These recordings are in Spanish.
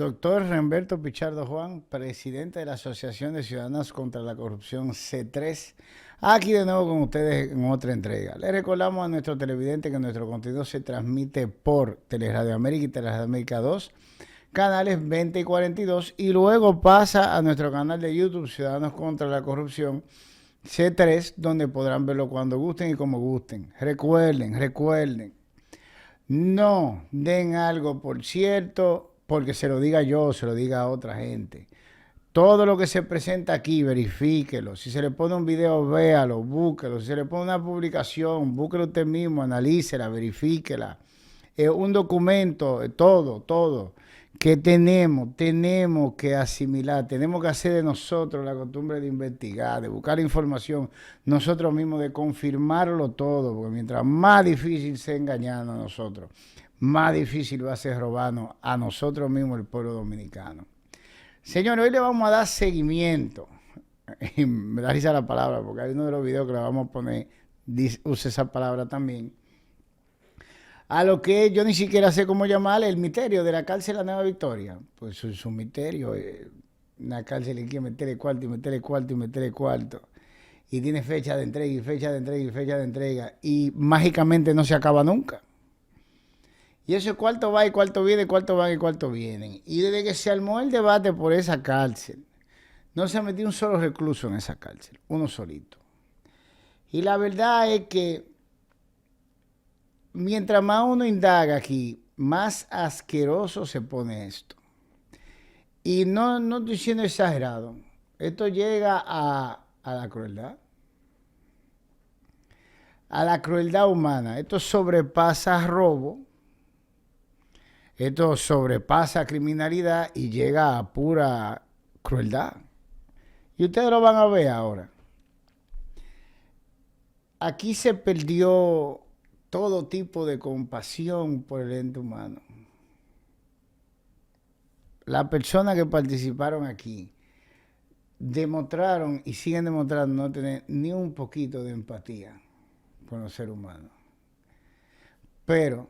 Doctor Remberto Pichardo Juan, presidente de la Asociación de Ciudadanos contra la Corrupción C3, aquí de nuevo con ustedes en otra entrega. Les recordamos a nuestros televidentes que nuestro contenido se transmite por Teleradio América y Teleradio América 2, canales 20 y 42, y luego pasa a nuestro canal de YouTube Ciudadanos contra la Corrupción C3, donde podrán verlo cuando gusten y como gusten. Recuerden, no den algo por cierto, porque se lo diga yo, se lo diga a otra gente. Todo lo que se presenta aquí, verifíquelo. Si se le pone un video, véalo, búsquelo. Si se le pone una publicación, búsquelo usted mismo, analícela, verifíquela. Un documento, todo que tenemos que asimilar, tenemos que hacer de nosotros la costumbre de investigar, de buscar información, nosotros mismos, de confirmarlo todo, porque mientras más difícil sea engañarnos a nosotros, más difícil va a ser robarnos a nosotros mismos, el pueblo dominicano. Señores, hoy le vamos a dar seguimiento, y me da risa la palabra, porque hay uno de los videos que le vamos a poner, usa esa palabra también, a lo que yo ni siquiera sé cómo llamarle, el misterio de la cárcel La Nueva Victoria. Pues es un misterio, una cárcel en que meterle cuarto y meterle cuarto y meterle cuarto. Y tiene fecha de entrega y fecha de entrega y fecha de entrega. Y mágicamente no se acaba nunca. Y ese cuarto va y cuarto viene, cuarto va y cuarto vienen. Y desde que se armó el debate por esa cárcel, no se ha metido un solo recluso en esa cárcel, uno solito. Y la verdad es que mientras más uno indaga aquí, más asqueroso se pone esto. Y no estoy siendo exagerado. Esto llega a la crueldad. A la crueldad humana. Esto sobrepasa robo. Esto sobrepasa criminalidad y llega a pura crueldad. Y ustedes lo van a ver ahora. Aquí se perdió todo tipo de compasión por el ente humano. Las personas que participaron aquí demostraron y siguen demostrando no tener ni un poquito de empatía con los seres humanos. Pero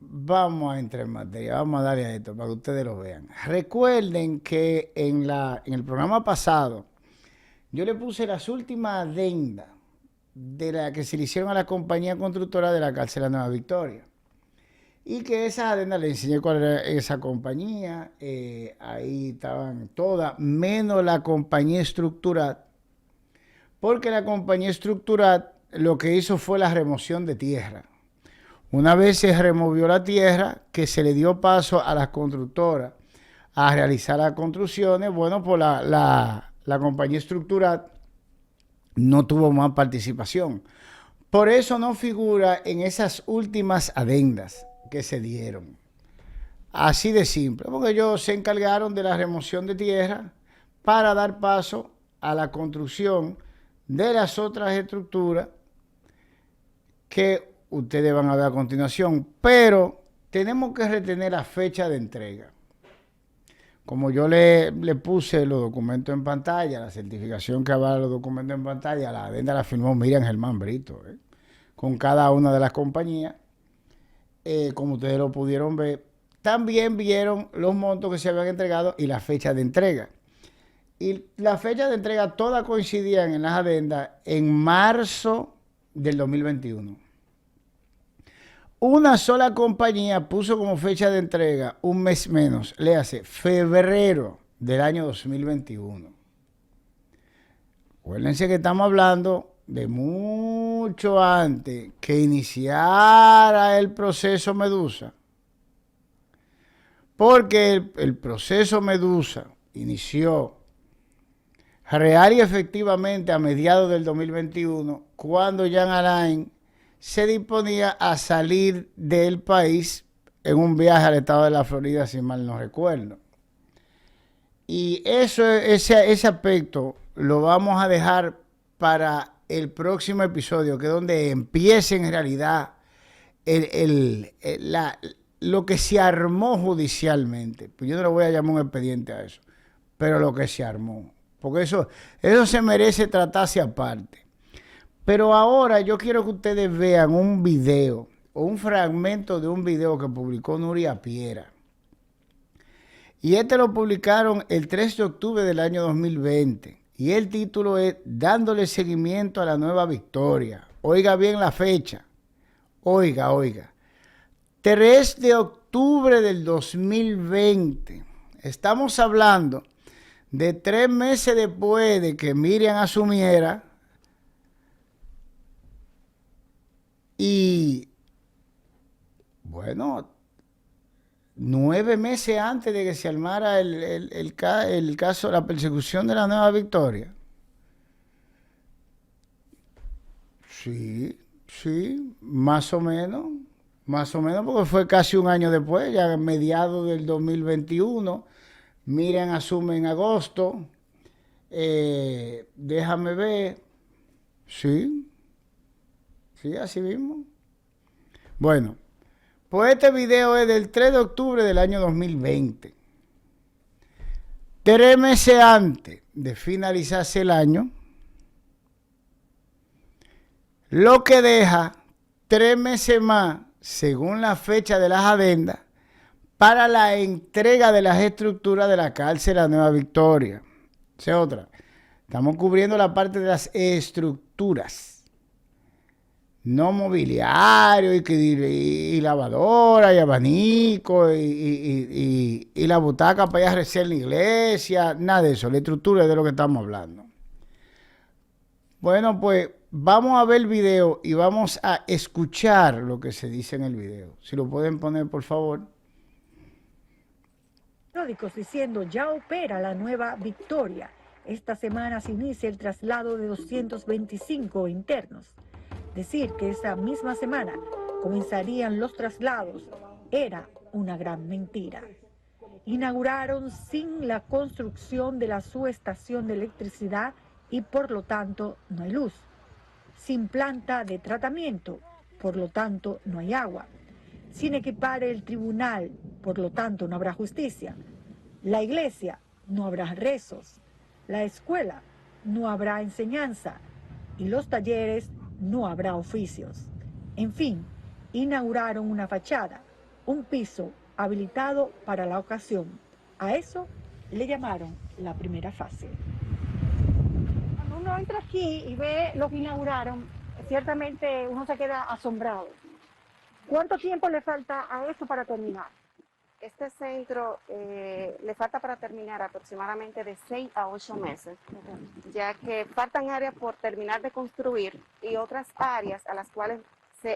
vamos a entrar en materia, vamos a darle a esto para que ustedes lo vean. Recuerden que en el programa pasado yo le puse las últimas adendas de la que se le hicieron a la compañía constructora de la cárcel La Nueva Victoria. Y que esas adendas le enseñé cuál era esa compañía. Ahí estaban todas, menos la compañía estructural. Porque la compañía estructural lo que hizo fue la remoción de tierra. Una vez se removió la tierra, que se le dio paso a las constructoras a realizar las construcciones, bueno, pues la compañía estructural no tuvo más participación. Por eso no figura en esas últimas adendas que se dieron. Así de simple, porque ellos se encargaron de la remoción de tierra para dar paso a la construcción de las otras estructuras que ustedes van a ver a continuación. Pero tenemos que retener la fecha de entrega. Como yo le puse los documentos en pantalla, la certificación que avala los documentos en pantalla, la adenda la firmó Miriam Germán Brito, con cada una de las compañías, como ustedes lo pudieron ver. También vieron los montos que se habían entregado y la fecha de entrega. Y la fecha de entrega todas coincidían en las adendas en marzo del 2021. Una sola compañía puso como fecha de entrega un mes menos, léase, febrero del año 2021. Acuérdense que estamos hablando de mucho antes que iniciara el proceso Medusa. Porque el proceso Medusa inició real y efectivamente a mediados del 2021, cuando Jean Alain se disponía a salir del país en un viaje al estado de la Florida, si mal no recuerdo. Y ese aspecto lo vamos a dejar para el próximo episodio, que es donde empiece en realidad lo que se armó judicialmente. Pues yo no le voy a llamar un expediente a eso, pero lo que se armó. Porque eso se merece tratarse aparte. Pero ahora yo quiero que ustedes vean un video o un fragmento de un video que publicó Nuria Piera, Y este lo publicaron el 3 de octubre del año 2020. Y el título es Dándole seguimiento a la nueva victoria. Oiga bien la fecha. Oiga, oiga. 3 de octubre del 2020. Estamos hablando de 3 meses después de que Miriam asumiera. Y bueno, 9 meses antes de que se armara el caso, la persecución de la nueva victoria. Sí, sí, más o menos porque fue casi un año después, ya a mediados del 2021. Miriam asume en agosto. Déjame ver. Sí, sí, así mismo. Bueno, pues este video es del 3 de octubre del año 2020. 3 meses antes de finalizarse el año, lo que deja 3 meses más, según la fecha de las adendas, para la entrega de las estructuras de la cárcel La Nueva Victoria. Esa es otra. Estamos cubriendo la parte de las estructuras. No mobiliario y lavadora y abanico y la butaca para ir a rezar en la iglesia. Nada de eso. La estructura es de lo que estamos hablando. Bueno, pues vamos a ver el video y vamos a escuchar lo que se dice en el video. Si lo pueden poner, por favor. Periódicos diciendo ya opera la Nueva Victoria. Esta semana se inicia el traslado de 225 internos. Decir que esa misma semana comenzarían los traslados era una gran mentira. Inauguraron sin la construcción de la subestación de electricidad y por lo tanto no hay luz. Sin planta de tratamiento, por lo tanto no hay agua. Sin equipar el tribunal, por lo tanto no habrá justicia. La iglesia, no habrá rezos. La escuela, no habrá enseñanza. Y los talleres, no habrá oficios. En fin, inauguraron una fachada, un piso habilitado para la ocasión. A eso le llamaron la primera fase. Cuando uno entra aquí y ve lo que inauguraron, ciertamente uno se queda asombrado. ¿Cuánto tiempo le falta a eso para terminar? Este centro le falta para terminar aproximadamente de 6 a 8 meses, ya que faltan áreas por terminar de construir y otras áreas a las cuales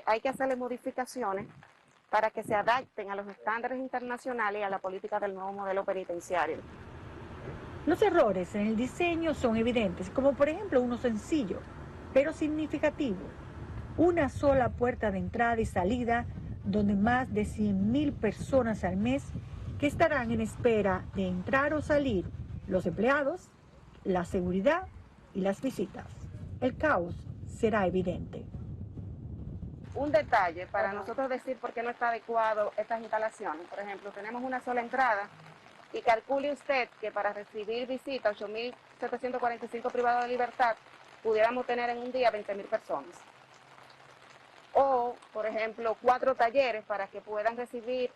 hay que hacerle modificaciones para que se adapten a los estándares internacionales y a la política del nuevo modelo penitenciario. Los errores en el diseño son evidentes, como por ejemplo uno sencillo, pero significativo. Una sola puerta de entrada y salida donde más de 100.000 personas al mes que estarán en espera de entrar o salir, los empleados, la seguridad y las visitas. El caos será evidente. Un detalle para nosotros decir por qué no está adecuado estas instalaciones. Por ejemplo, tenemos una sola entrada y calcule usted que para recibir visitas, 8.745 privados de libertad, pudiéramos tener en un día 20.000 personas. O, por ejemplo, 4 talleres para que puedan recibir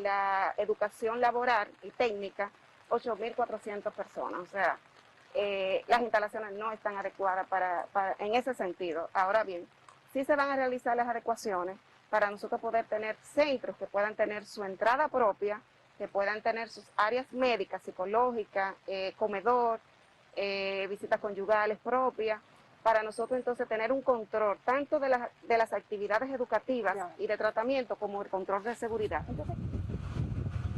la educación laboral y técnica, 8.400 personas. O sea, las instalaciones no están adecuadas en ese sentido. Ahora bien, sí se van a realizar las adecuaciones para nosotros poder tener centros que puedan tener su entrada propia, que puedan tener sus áreas médicas, psicológicas, comedor, visitas conyugales propias, para nosotros entonces tener un control tanto de las actividades educativas y de tratamiento como el control de seguridad.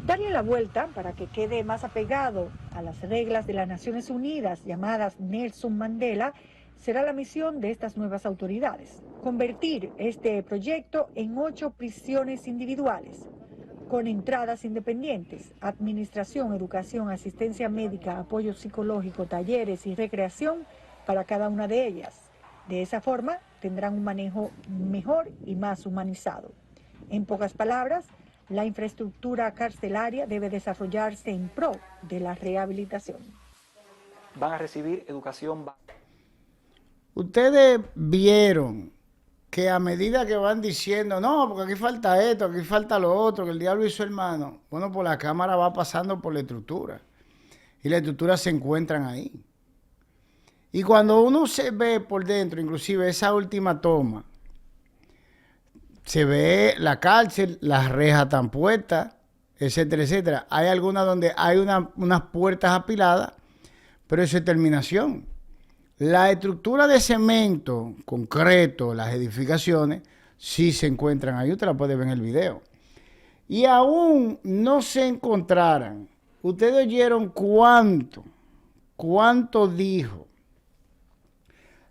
Darle la vuelta para que quede más apegado a las reglas de las Naciones Unidas llamadas Nelson Mandela será la misión de estas nuevas autoridades. Convertir este proyecto en 8 prisiones individuales con entradas independientes, administración, educación, asistencia médica, apoyo psicológico, talleres y recreación para cada una de ellas. De esa forma tendrán un manejo mejor y más humanizado. En pocas palabras, la infraestructura carcelaria debe desarrollarse en pro de la rehabilitación. Van a recibir educación. Ustedes vieron que a medida que van diciendo, no, porque aquí falta esto, aquí falta lo otro, que el diablo hizo hermano, bueno, pues la cámara va pasando por la estructura y las estructuras se encuentran ahí. Y cuando uno se ve por dentro, inclusive esa última toma, se ve la cárcel, las rejas están puestas, etcétera, etcétera. Hay algunas donde hay unas puertas apiladas, pero eso es terminación. La estructura de cemento, concreto, las edificaciones, sí se encuentran ahí. Usted la puede ver en el video. Y aún no se encontraran. Ustedes oyeron cuánto dijo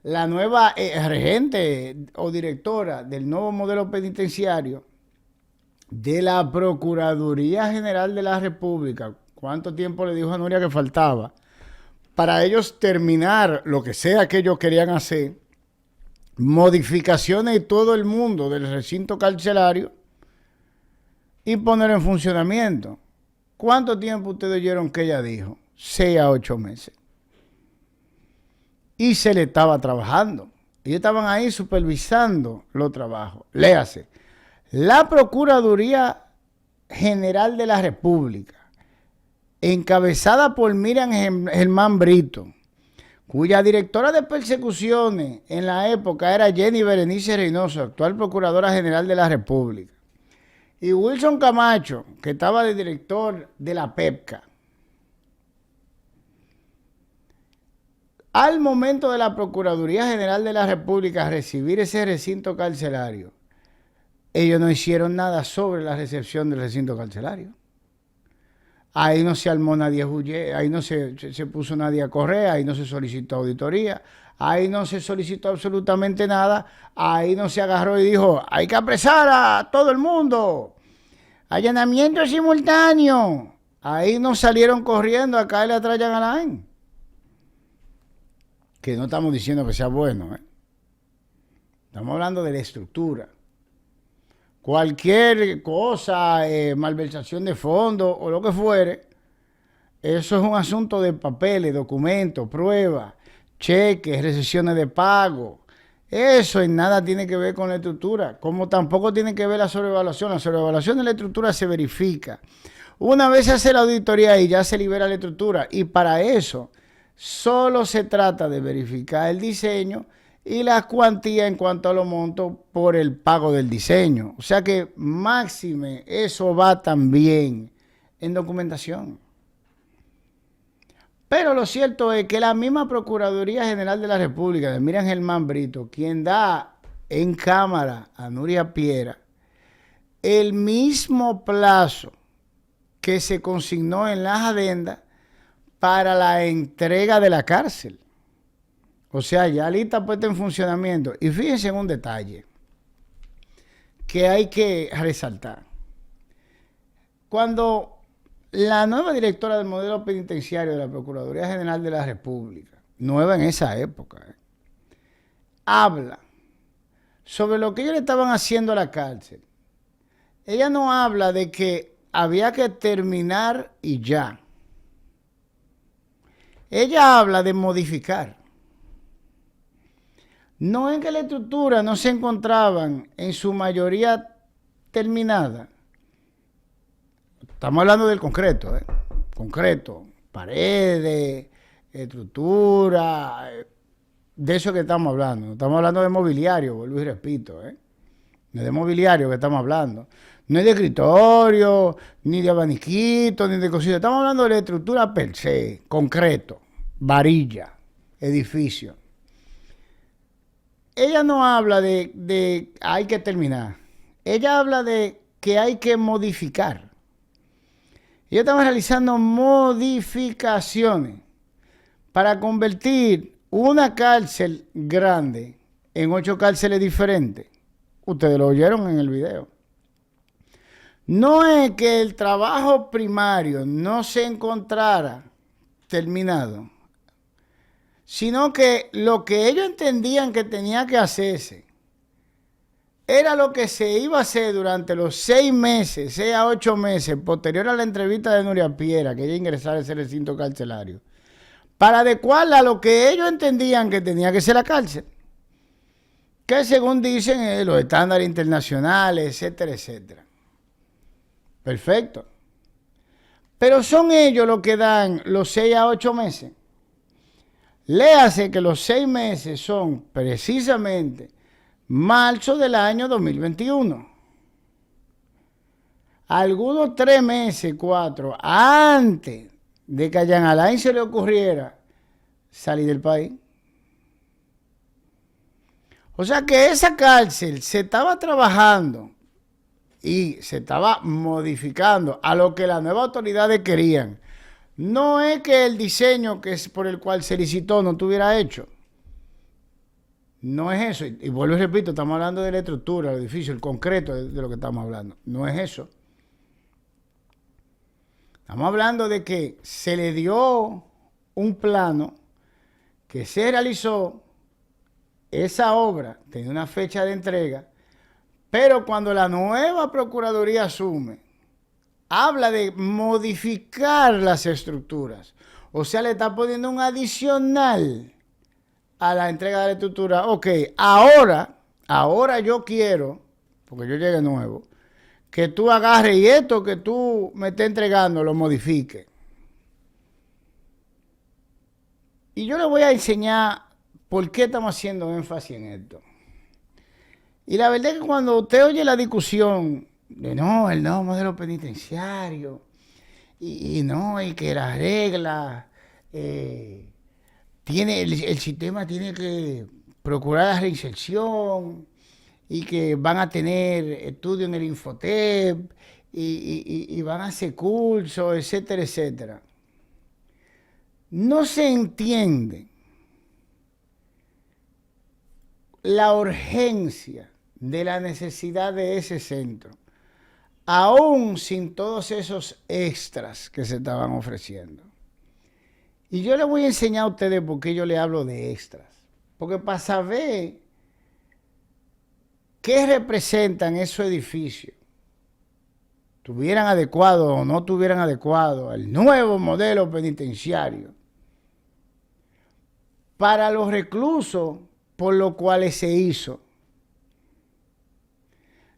la nueva regente o directora del nuevo modelo penitenciario de la Procuraduría General de la República. ¿Cuánto tiempo le dijo a Nuria que faltaba para ellos terminar lo que sea que ellos querían hacer? Modificaciones de todo el mundo del recinto carcelario y poner en funcionamiento. ¿Cuánto tiempo ustedes oyeron que ella dijo? 6 a 8 meses. Y se le estaba trabajando. Ellos estaban ahí supervisando los trabajos. Léase. La Procuraduría General de la República, encabezada por Miriam Germán Brito, cuya directora de persecuciones en la época era Jenny Berenice Reynoso, actual Procuradora General de la República, y Wilson Camacho, que estaba de director de la PEPCA. Al momento de la Procuraduría General de la República recibir ese recinto carcelario, ellos no hicieron nada sobre la recepción del recinto carcelario. Ahí no se armó nadie, ahí no se puso nadie a correr, ahí no se solicitó auditoría, ahí no se solicitó absolutamente nada, ahí no se agarró y dijo, hay que apresar a todo el mundo, allanamiento simultáneo. Ahí no salieron corriendo a caerle atrás a Jean Alain. Que no estamos diciendo que sea bueno, ¿eh? Estamos hablando de la estructura. Cualquier cosa, malversación de fondos o lo que fuere, eso es un asunto de papeles, documentos, pruebas, cheques, recesiones de pago. Eso en nada tiene que ver con la estructura, como tampoco tiene que ver la sobrevaluación. La sobrevaluación de la estructura se verifica. Una vez se hace la auditoría y ya se libera la estructura, y para eso solo se trata de verificar el diseño y la cuantía en cuanto a los montos por el pago del diseño. O sea que máxime eso va también en documentación. Pero lo cierto es que la misma Procuraduría General de la República, de Miriam Germán Brito, quien da en cámara a Nuria Piera el mismo plazo que se consignó en las adendas para la entrega de la cárcel. O sea, ya lista puesta en funcionamiento. Y fíjense en un detalle que hay que resaltar. Cuando la nueva directora del modelo penitenciario de la Procuraduría General de la República, nueva en esa época, habla sobre lo que ellos le estaban haciendo a la cárcel, ella no habla de que había que terminar y ya. Ella habla de modificar. No es que la estructura no se encontraban en su mayoría terminada. Estamos hablando del concreto, ¿eh? Concreto, paredes, estructura, de eso que estamos hablando. No estamos hablando de mobiliario, vuelvo y repito, ¿eh? No es de mobiliario que estamos hablando. No es de escritorio, ni de abaniquito, ni de cositas. Estamos hablando de la estructura per se, concreto, varilla, edificio. Ella no habla de hay que terminar. Ella habla de que hay que modificar. Ellos estaban realizando modificaciones para convertir una cárcel grande en 8 cárceles diferentes. Ustedes lo oyeron en el video. No es que el trabajo primario no se encontrara terminado, sino que lo que ellos entendían que tenía que hacerse era lo que se iba a hacer durante los 6 meses, 6 a 8 meses, posterior a la entrevista de Nuria Piera, que ella ingresara a ese recinto carcelario, para adecuarla a lo que ellos entendían que tenía que ser la cárcel. que según dicen los estándares internacionales, etcétera, etcétera. Perfecto. Pero son ellos los que dan los 6 a 8 meses. Léase que los 6 meses son precisamente marzo del año 2021. Algunos 3 meses, 4, antes de que a Jean Alain se le ocurriera salir del país. O sea que esa cárcel se estaba trabajando y se estaba modificando a lo que las nuevas autoridades querían. No es que el diseño que es por el cual se licitó no estuviera hecho. No es eso. Y vuelvo y repito, estamos hablando de la estructura, el edificio, el concreto de lo que estamos hablando. No es eso. Estamos hablando de que se le dio un plano que se realizó. Esa obra tenía una fecha de entrega, pero cuando la nueva Procuraduría asume, habla de modificar las estructuras. O sea, le está poniendo un adicional a la entrega de la estructura. Ok, ahora yo quiero, porque yo llegué nuevo, que tú agarres y esto que tú me estés entregando lo modifique. Y yo le voy a enseñar por qué estamos haciendo énfasis en esto. Y la verdad es que cuando usted oye la discusión de no, el nuevo modelo penitenciario, y que la regla, el sistema tiene que procurar la reinserción, y que van a tener estudios en el Infotep, y van a hacer cursos, etcétera, etcétera. No se entiende la urgencia de la necesidad de ese centro, aún sin todos esos extras que se estaban ofreciendo. Y yo les voy a enseñar a ustedes por qué yo les hablo de extras. Porque para saber qué representan esos edificios, tuvieran adecuado o no tuvieran adecuado al nuevo modelo penitenciario, para los reclusos por los cuales se hizo.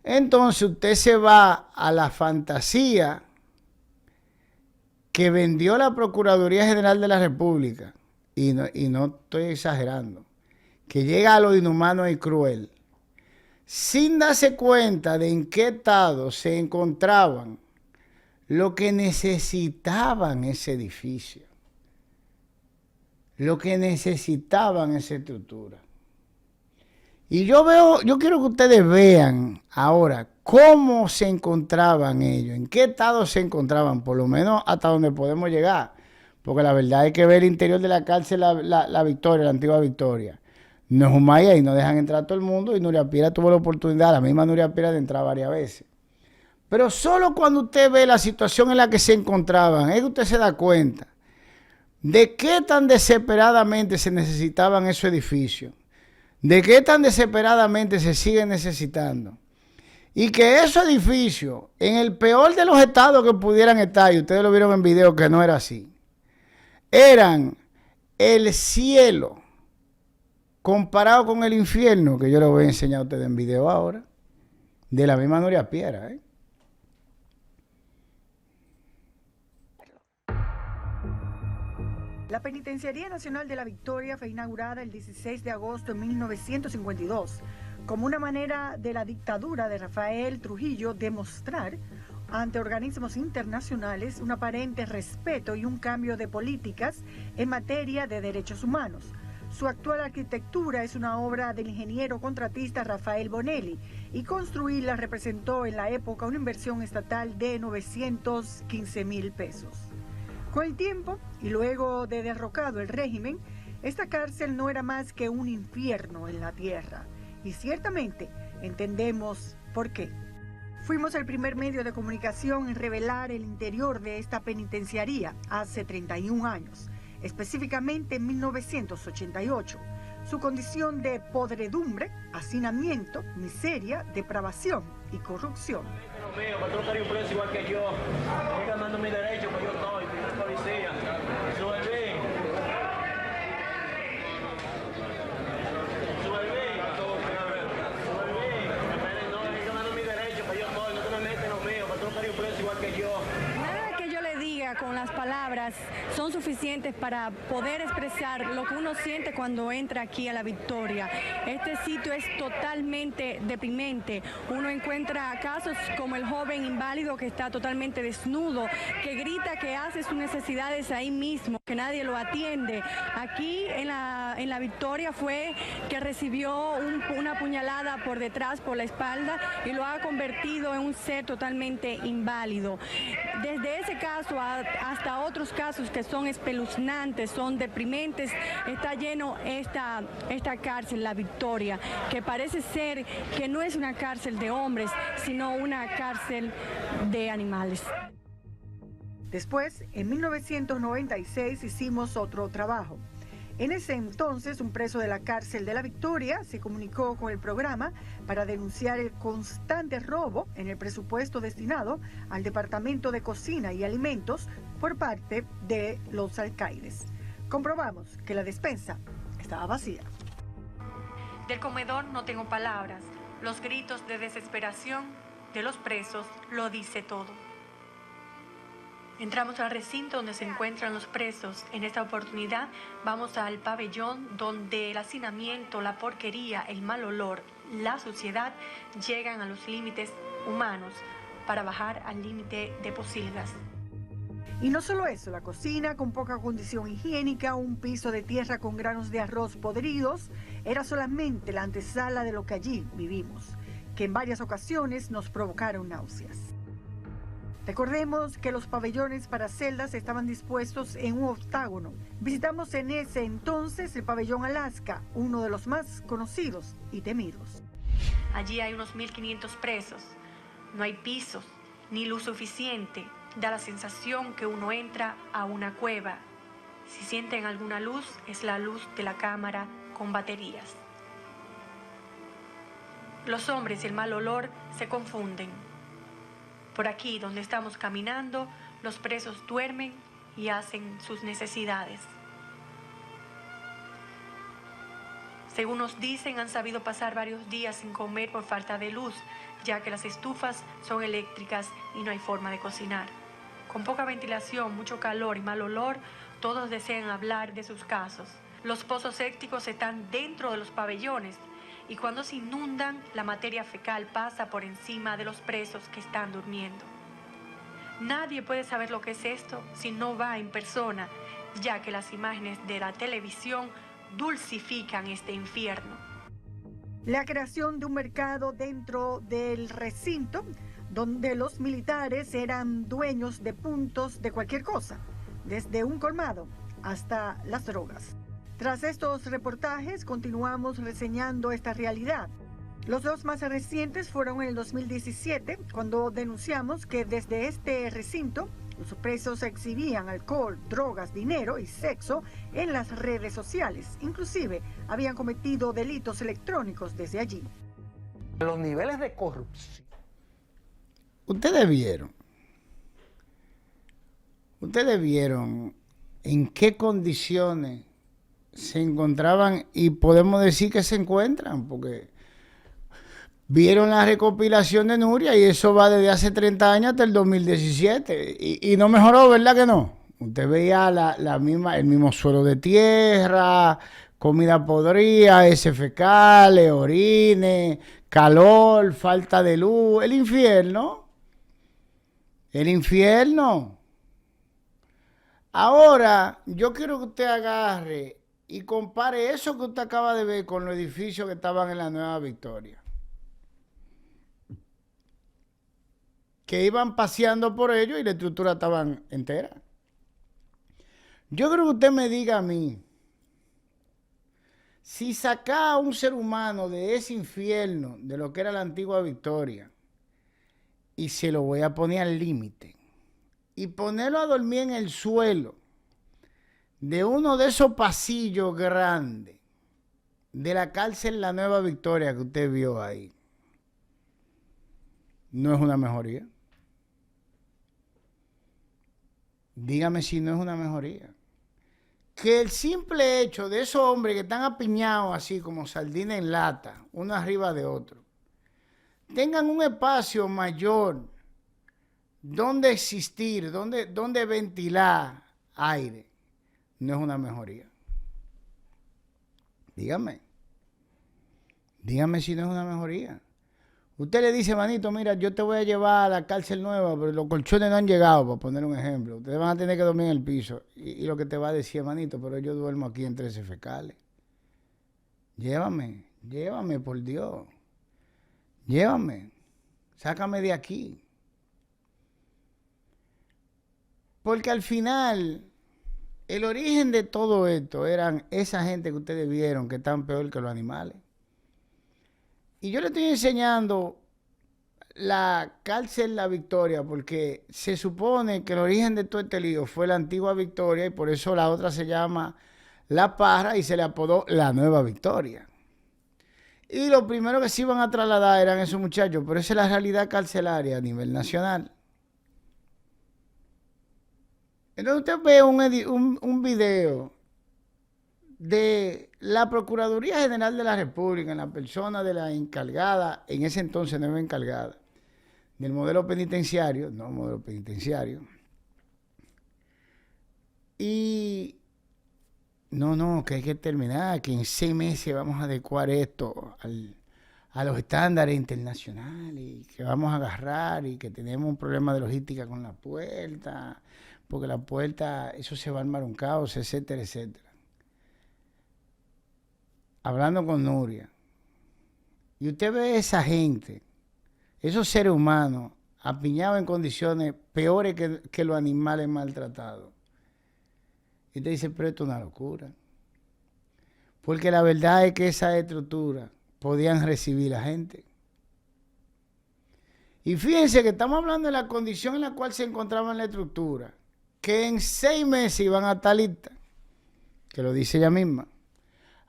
Entonces usted se va a la fantasía que vendió la Procuraduría General de la República, y no estoy exagerando, que llega a lo inhumano y cruel, sin darse cuenta de en qué estado se encontraban lo que necesitaban ese edificio, lo que necesitaban esa estructura. Y yo quiero que ustedes vean ahora cómo se encontraban ellos, en qué estado se encontraban, por lo menos hasta donde podemos llegar. Porque la verdad hay que ver el interior de la cárcel, la Victoria, la antigua Victoria. No es un maya y no dejan entrar a todo el mundo, y Nuria Piera tuvo la oportunidad, la misma Nuria Piera, de entrar varias veces. Pero solo cuando usted ve la situación en la que se encontraban, es que usted se da cuenta de qué tan desesperadamente se necesitaban esos edificios, de qué tan desesperadamente se siguen necesitando. Y que esos edificios, en el peor de los estados que pudieran estar, y ustedes lo vieron en video que no era así, eran el cielo comparado con el infierno, que yo les voy a enseñar a ustedes en video ahora, de la misma Nuria Piera, La Penitenciaría Nacional de la Victoria fue inaugurada el 16 de agosto de 1952 como una manera de la dictadura de Rafael Trujillo demostrar ante organismos internacionales un aparente respeto y un cambio de políticas en materia de derechos humanos. Su actual arquitectura es una obra del ingeniero contratista Rafael Bonelli, y construirla representó en la época una inversión estatal de 915,000 pesos. Con el tiempo, y luego de derrocado el régimen, esta cárcel no era más que un infierno en la tierra. Y ciertamente entendemos por qué. Fuimos el primer medio de comunicación en revelar el interior de esta penitenciaría hace 31 años, específicamente en 1988. Su condición de podredumbre, hacinamiento, miseria, depravación y corrupción. Un preso igual que yo, estoy ganando mi derecho, pues yo estoy policía, palabras son suficientes para poder expresar lo que uno siente cuando entra aquí a La Victoria. Este sitio es totalmente deprimente. Uno encuentra casos como el joven inválido que está totalmente desnudo, que grita que hace sus necesidades ahí mismo, que nadie lo atiende. Aquí en la Victoria fue que recibió una puñalada por detrás, por la espalda, y lo ha convertido en un ser totalmente inválido. Desde ese caso hasta otros casos que son espeluznantes, son deprimentes, está lleno esta cárcel, La Victoria, que parece ser que no es una cárcel de hombres, sino una cárcel de animales. Después, en 1996, hicimos otro trabajo. En ese entonces, un preso de la cárcel de La Victoria se comunicó con el programa para denunciar el constante robo en el presupuesto destinado al Departamento de Cocina y Alimentos por parte de los alcaides. Comprobamos que la despensa estaba vacía. Del comedor no tengo palabras. Los gritos de desesperación de los presos lo dice todo. Entramos al recinto donde se encuentran los presos. En esta oportunidad vamos al pabellón donde el hacinamiento, la porquería, el mal olor, la suciedad llegan a los límites humanos para bajar al límite de pocilgas. Y no solo eso, la cocina con poca condición higiénica, un piso de tierra con granos de arroz podridos, era solamente la antesala de lo que allí vivimos, que en varias ocasiones nos provocaron náuseas. Recordemos que los pabellones para celdas estaban dispuestos en un octágono. Visitamos en ese entonces el pabellón Alaska, uno de los más conocidos y temidos. Allí hay unos 1.500 presos. No hay pisos, ni luz suficiente. Da la sensación que uno entra a una cueva. Si sienten alguna luz, es la luz de la cámara con baterías. Los hombres y el mal olor se confunden. Por aquí, donde estamos caminando, los presos duermen y hacen sus necesidades. Según nos dicen, han sabido pasar varios días sin comer por falta de luz, ya que las estufas son eléctricas y no hay forma de cocinar. Con poca ventilación, mucho calor y mal olor, todos desean hablar de sus casos. Los pozos sépticos están dentro de los pabellones y cuando se inundan, la materia fecal pasa por encima de los presos que están durmiendo. Nadie puede saber lo que es esto si no va en persona, ya que las imágenes de la televisión dulcifican este infierno. La creación de un mercado dentro del recinto, donde los militares eran dueños de puntos de cualquier cosa, desde un colmado hasta las drogas. Tras estos reportajes, continuamos reseñando esta realidad. Los dos más recientes fueron en el 2017, cuando denunciamos que desde este recinto los presos exhibían alcohol, drogas, dinero y sexo en las redes sociales. Inclusive, habían cometido delitos electrónicos desde allí. Los niveles de corrupción. Ustedes vieron en qué condiciones se encontraban y podemos decir que se encuentran, porque vieron la recopilación de Nuria y eso va desde hace 30 años hasta el 2017 y no mejoró, ¿verdad que no? Usted veía el mismo suelo de tierra, comida podrida, heces fecales, orines, calor, falta de luz, el infierno. El infierno. Ahora, yo quiero que usted agarre y compare eso que usted acaba de ver con los edificios que estaban en la Nueva Victoria. Que iban paseando por ellos y la estructura estaban entera. Yo creo que usted me diga a mí, si saca a un ser humano de ese infierno, de lo que era la antigua Victoria, y se lo voy a poner al límite, y ponerlo a dormir en el suelo de uno de esos pasillos grandes de la cárcel La Nueva Victoria que usted vio ahí, ¿no es una mejoría? Dígame si no es una mejoría. Que el simple hecho de esos hombres que están apiñados así como sardina en lata, uno arriba de otro, tengan un espacio mayor dónde existir, dónde ventilar aire, no es una mejoría. Dígame si no es una mejoría. Usted le dice, manito, mira, yo te voy a llevar a la cárcel nueva, pero los colchones no han llegado, para poner un ejemplo. Ustedes van a tener que dormir en el piso. Y lo que te va a decir, manito, pero yo duermo aquí en 13 fecales. Llévame, por Dios. Llévame. Sácame de aquí. Porque al final, el origen de todo esto eran esa gente que ustedes vieron que están peor que los animales. Y yo le estoy enseñando la cárcel La Victoria porque se supone que el origen de todo este lío fue la antigua Victoria y por eso la otra se llama La Parra y se le apodó la Nueva Victoria. Y lo primero que se iban a trasladar eran esos muchachos, pero esa es la realidad carcelaria a nivel nacional. Entonces usted ve un video de la Procuraduría General de la República en la persona de la encargada, en ese entonces no era encargada, del modelo penitenciario, y que hay que terminar, que en 6 meses vamos a adecuar esto a los estándares internacionales, y que vamos a agarrar, y que tenemos un problema de logística con la puerta, porque la puerta, eso se va a armar un caos, etcétera, etcétera. Hablando con Nuria, y usted ve a esa gente, esos seres humanos, apiñados en condiciones peores que los animales maltratados. Y usted dice, pero esto es una locura. Porque la verdad es que esa estructura podían recibir a la gente. Y fíjense que estamos hablando de la condición en la cual se encontraba en la estructura, que en 6 meses iban a estar listas, que lo dice ella misma.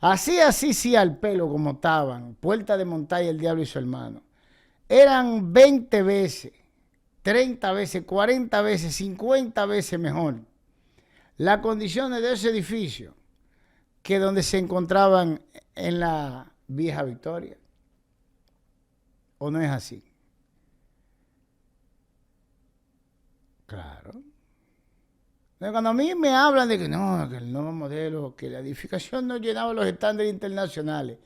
Así, sí, al pelo como estaban, Puerta de Montaña, el Diablo y su hermano. Eran 20 veces, 30 veces, 40 veces, 50 veces mejor las condiciones de ese edificio que donde se encontraban en la vieja Victoria. ¿O no es así? Claro. Cuando a mí me hablan de que no, que el nuevo modelo, que la edificación no llenaba los estándares internacionales,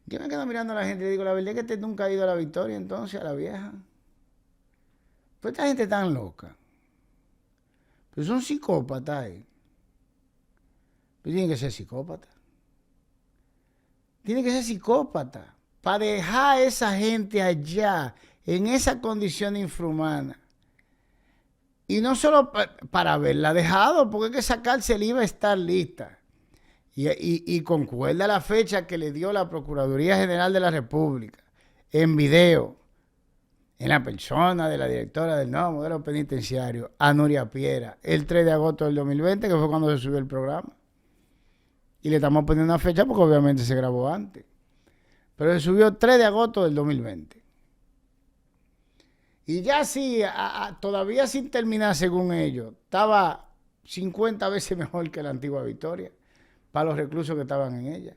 yo me quedo mirando a la gente y digo, la verdad es que este nunca ha ido a la Victoria, entonces, a la vieja. Pues esta gente tan loca. Pues son psicópatas, Pues tienen que ser psicópatas. Tienen que ser psicópatas para dejar a esa gente allá, en esa condición infrahumana. Y no solo para haberla dejado, porque es que esa cárcel iba a estar lista. Y concuerda la fecha que le dio la Procuraduría General de la República, en video, en la persona de la directora del nuevo modelo penitenciario, a Nuria Piera, el 3 de agosto del 2020, que fue cuando se subió el programa. Y le estamos poniendo una fecha porque obviamente se grabó antes. Pero se subió el 3 de agosto del 2020. Y ya sí, todavía sin terminar según ellos, estaba 50 veces mejor que la antigua Victoria para los reclusos que estaban en ella.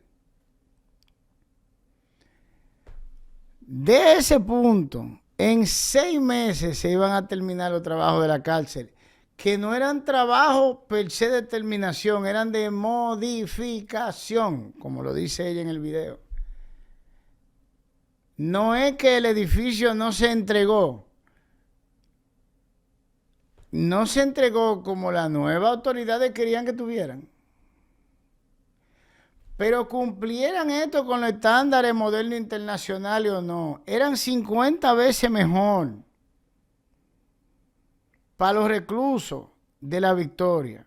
De ese punto, en 6 meses se iban a terminar los trabajos de la cárcel, que no eran trabajos per se de terminación, eran de modificación, como lo dice ella en el video. No es que el edificio no se entregó. No se entregó como las nuevas autoridades querían que tuvieran. Pero cumplieran esto con los estándares modernos internacionales o no, eran 50 veces mejor para los reclusos de la Victoria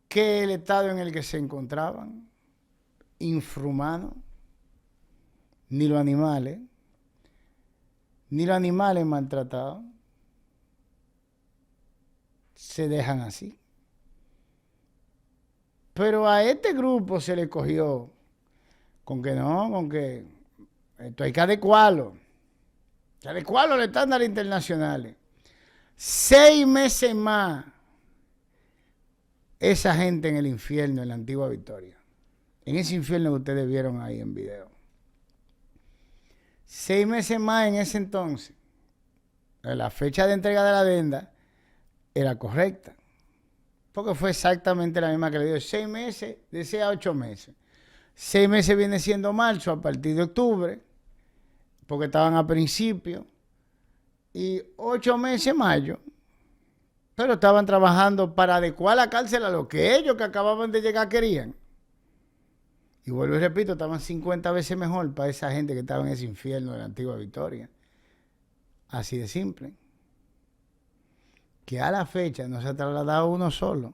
que el estado en el que se encontraban, infrahumano, ni los animales maltratados se dejan así. Pero a este grupo se le cogió con que esto hay que adecuarlo. Adecuarlo a los estándares internacionales. 6 meses más esa gente en el infierno, en la antigua Victoria. En ese infierno que ustedes vieron ahí en video. 6 meses más en ese entonces. la fecha de entrega de la adenda era correcta. Porque fue exactamente la misma que le dio 6 meses, de 6 a 8 meses. 6 meses viene siendo marzo a partir de octubre, porque estaban a principio, y 8 meses mayo. Pero estaban trabajando para adecuar la cárcel a lo que ellos que acababan de llegar querían. Y vuelvo y repito, estaban 50 veces mejor para esa gente que estaba en ese infierno de la antigua Victoria. Así de simple. Que a la fecha no se ha trasladado uno solo.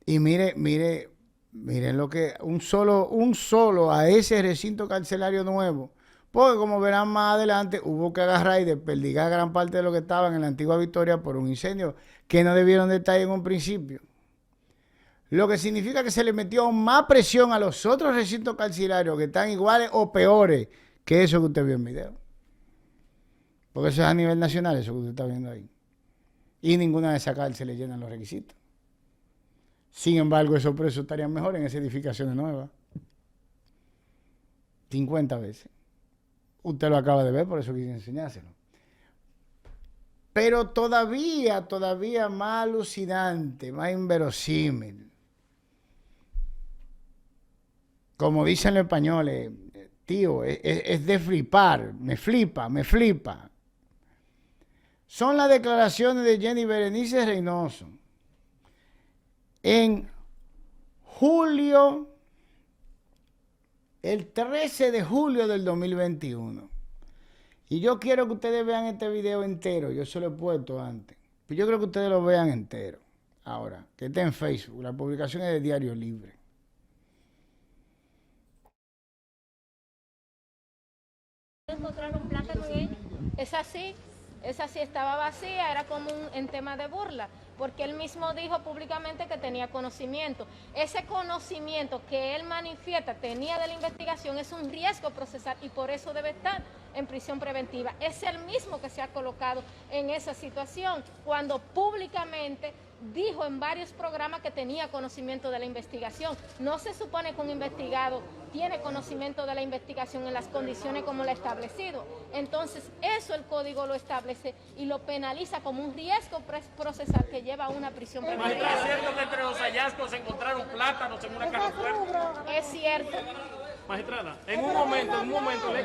Y miren lo que un solo a ese recinto carcelario nuevo. Porque como verán más adelante, hubo que agarrar y desperdigar gran parte de lo que estaban en la antigua Victoria por un incendio que no debieron de estar ahí en un principio. Lo que significa que se le metió más presión a los otros recintos carcelarios que están iguales o peores que eso que usted vio en video. Porque eso es a nivel nacional, eso que usted está viendo ahí. Y ninguna de esas cárceles llenan los requisitos. Sin embargo, esos presos estarían mejor en esas edificaciones nuevas. 50 veces. Usted lo acaba de ver, por eso quise enseñárselo. Pero todavía más alucinante, más inverosímil. Como dicen los españoles, tío, es de flipar, me flipa. Son las declaraciones de Jenny Berenice Reynoso en julio, el 13 de julio del 2021. Y yo quiero que ustedes vean este video entero, yo se lo he puesto antes, pero yo creo que ustedes lo vean entero. Ahora, que está en Facebook, la publicación es de Diario Libre. Encontraron plátano en ella. Esa sí estaba vacía, era como en tema de burla, porque él mismo dijo públicamente que tenía conocimiento. Ese conocimiento que él manifiesta tenía de la investigación es un riesgo procesal y por eso debe estar en prisión preventiva. Es el mismo que se ha colocado en esa situación cuando públicamente dijo en varios programas que tenía conocimiento de la investigación. No se supone que un investigado tiene conocimiento de la investigación en las condiciones como lo ha establecido. Entonces, eso el código lo establece y lo penaliza como un riesgo procesal que lleva a una prisión preventiva. Magistrada, ¿es cierto que entre los hallazgos se encontraron plátanos en una caja fuerte? Es cierto. Magistrada, en un momento, el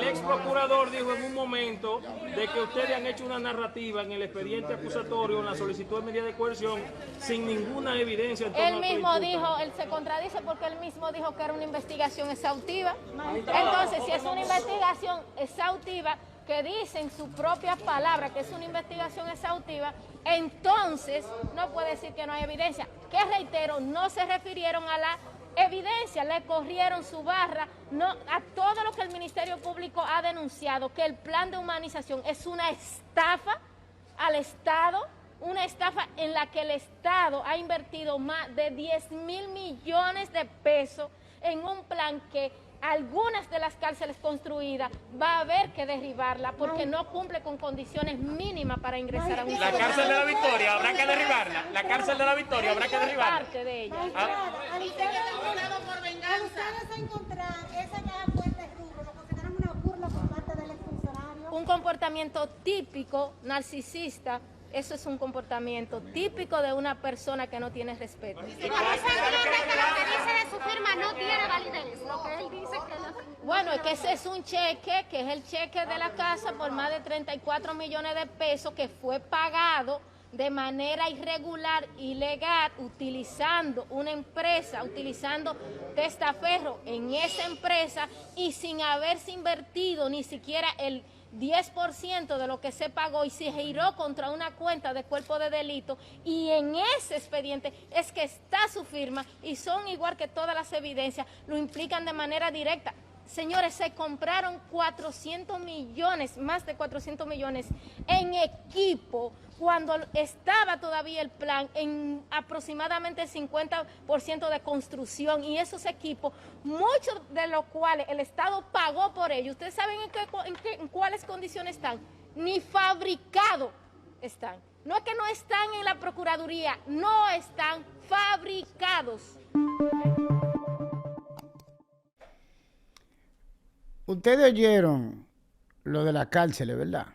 ex procurador dijo en un momento de que ustedes han hecho una narrativa en el expediente acusatorio, en la solicitud de medida de coerción, sin ninguna evidencia. Él mismo dijo, él se contradice porque él mismo dijo que era una investigación exhaustiva. Entonces, si es una investigación exhaustiva, que dice en su propia palabra que es una investigación exhaustiva, entonces no puede decir que no hay evidencia. Que reitero, no se refirieron a la evidencia, le corrieron su barra a todo lo que el Ministerio Público ha denunciado, que el plan de humanización es una estafa al Estado, una estafa en la que el Estado ha invertido más de 10.000 millones de pesos en un plan que algunas de las cárceles construidas va a haber que derribarla porque no cumple con condiciones mínimas para ingresar a un La cárcel de la Victoria habrá que derribarla. La cárcel de la Victoria habrá que derribarla. Parte de ella. Al ustedes encontrar esa caja fuerte rubro, ¿lo consideran una burla por parte del exfuncionario? Un comportamiento típico narcisista. Eso es un comportamiento típico de una persona que no tiene respeto. Por eso entiende que lo que dice de su firma no tiene validez. Lo que él dice que Bueno, es que ese es un cheque, que es el cheque de la casa por más de 34 millones de pesos que fue pagado de manera irregular, ilegal, utilizando una empresa, utilizando testaferro en esa empresa y sin haberse invertido ni siquiera el 10% de lo que se pagó y se giró contra una cuenta de cuerpo de delito y en ese expediente es que está su firma y son igual que todas las evidencias, lo implican de manera directa. Señores, se compraron 400 millones, más de 400 millones en equipo cuando estaba todavía el plan en aproximadamente el 50% de construcción y esos equipos, muchos de los cuales el Estado pagó por ellos. ¿Ustedes saben en cuáles condiciones están? Ni fabricados están. No es que no están en la Procuraduría, no están fabricados. Ustedes oyeron lo de la cárcel, ¿verdad?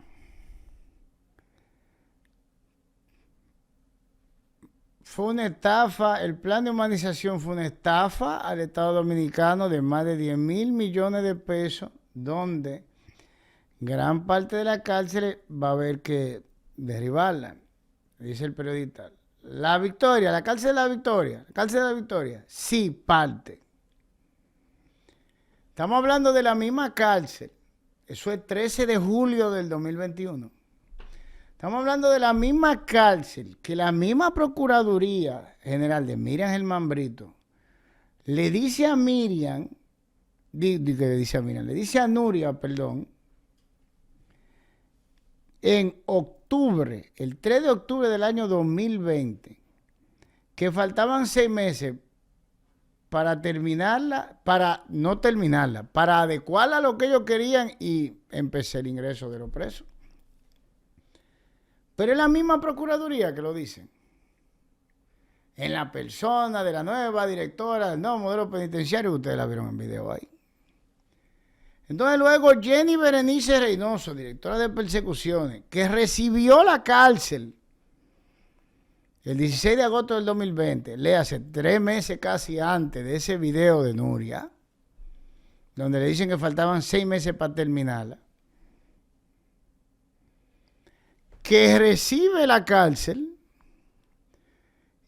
Fue una estafa, el plan de humanización fue una estafa al Estado Dominicano de más de 10.000 millones de pesos, donde gran parte de la cárcel va a haber que derribarla, dice el periodista. La Victoria, la cárcel de la Victoria, la cárcel de la Victoria, sí, parte. Estamos hablando de la misma cárcel. Eso es 13 de julio del 2021. Estamos hablando de la misma cárcel que la misma Procuraduría General de Miriam Germán Brito le dice a Miriam, le dice a Nuria, perdón, en octubre, el 3 de octubre del año 2020, que faltaban 6 meses para terminarla, para no terminarla, para adecuarla a lo que ellos querían y empecé el ingreso de los presos. Pero es la misma Procuraduría que lo dice. En la persona de la nueva directora del nuevo modelo penitenciario, ustedes la vieron en video ahí. Entonces luego Jenny Berenice Reynoso, directora de persecuciones, que recibió la cárcel el 16 de agosto del 2020, le hace 3 meses casi antes de ese video de Nuria, donde le dicen que faltaban 6 meses para terminarla, que recibe la cárcel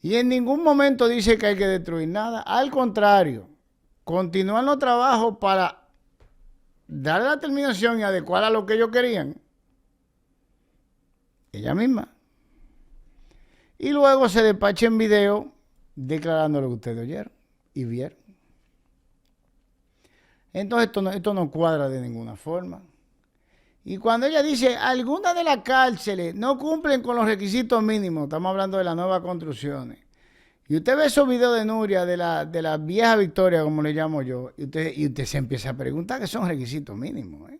y en ningún momento dice que hay que destruir nada. Al contrario, continúan los trabajos para darle la terminación y adecuar a lo que ellos querían. Ella misma. Y luego se despacha en video declarando lo que ustedes oyeron y vieron. Entonces esto no cuadra de ninguna forma. Y cuando ella dice, algunas de las cárceles no cumplen con los requisitos mínimos, estamos hablando de las nuevas construcciones. Y usted ve esos videos de Nuria, de la vieja Victoria, como le llamo yo, y usted se empieza a preguntar qué son requisitos mínimos.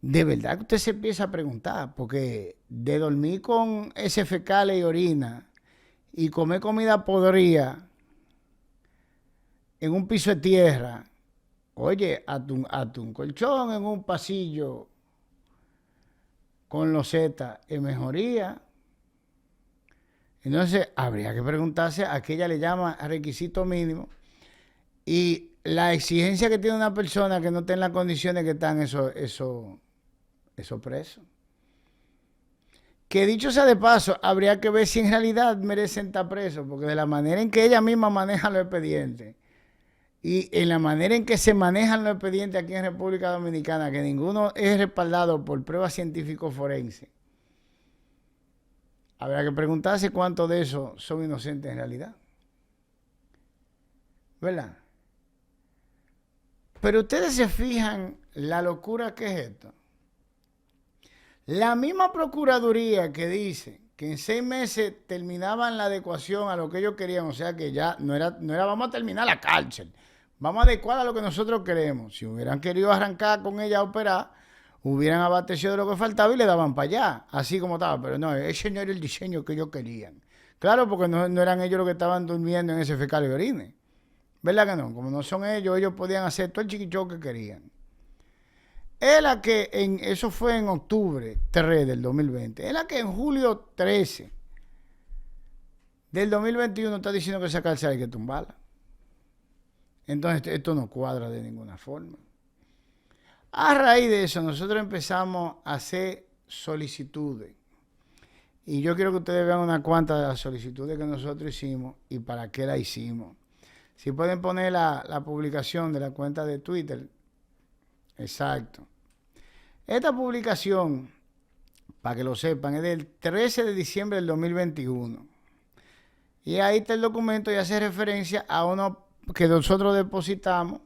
De verdad que usted se empieza a preguntar, porque de dormir con ese fecal y orina y comer comida podrida en un piso de tierra, oye, hazte un colchón en un pasillo con loseta es mejoría. Entonces, habría que preguntarse a qué ella le llama requisito mínimo y la exigencia que tiene una persona que no esté en las condiciones que están esos presos. Que dicho sea de paso, habría que ver si en realidad merecen estar presos, porque de la manera en que ella misma maneja los expedientes y en la manera en que se manejan los expedientes aquí en República Dominicana, que ninguno es respaldado por pruebas científicos forenses, habrá que preguntarse cuántos de esos son inocentes en realidad. ¿Verdad? Pero ustedes se fijan la locura que es esto. La misma Procuraduría que dice que en 6 meses terminaban la adecuación a lo que ellos querían, o sea que ya no era vamos a terminar la cárcel, vamos a adecuar a lo que nosotros queremos. Si hubieran querido arrancar con ella a operar, hubieran abastecido de lo que faltaba y le daban para allá, así como estaba. Pero no, ese no era el diseño que ellos querían. Claro, porque no eran ellos los que estaban durmiendo en ese fecal y orine. ¿Verdad que no? Como no son ellos podían hacer todo el chiquichó que querían. Es la que, eso fue en octubre 3 del 2020, es la que en julio 13 del 2021 está diciendo que esa cárcel hay que tumbarla. Entonces esto no cuadra de ninguna forma. A raíz de eso nosotros empezamos a hacer solicitudes. Y yo quiero que ustedes vean unas cuantas de las solicitudes que nosotros hicimos y para qué la hicimos. Si pueden poner la publicación de la cuenta de Twitter. Exacto. Esta publicación, para que lo sepan, es del 13 de diciembre del 2021. Y ahí está el documento y hace referencia a uno que nosotros depositamos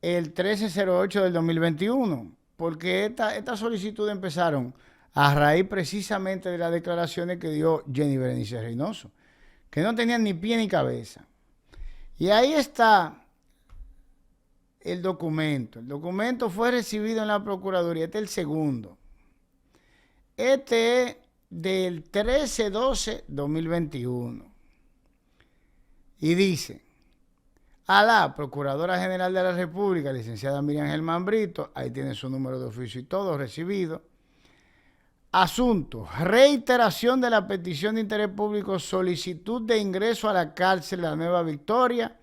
el 1308 del 2021. Porque estas solicitudes empezaron a raíz precisamente de las declaraciones que dio Jenny Berenice Reynoso, que no tenían ni pie ni cabeza. Y ahí está el documento. El documento fue recibido en la Procuraduría. Este es el segundo. Este es del 13-12-2021. Y dice, A la Procuradora General de la República, licenciada Miriam Germán Brito, ahí tiene su número de oficio y todo recibido. Asunto: reiteración de la petición de interés público, solicitud de ingreso a la cárcel La Nueva Victoria,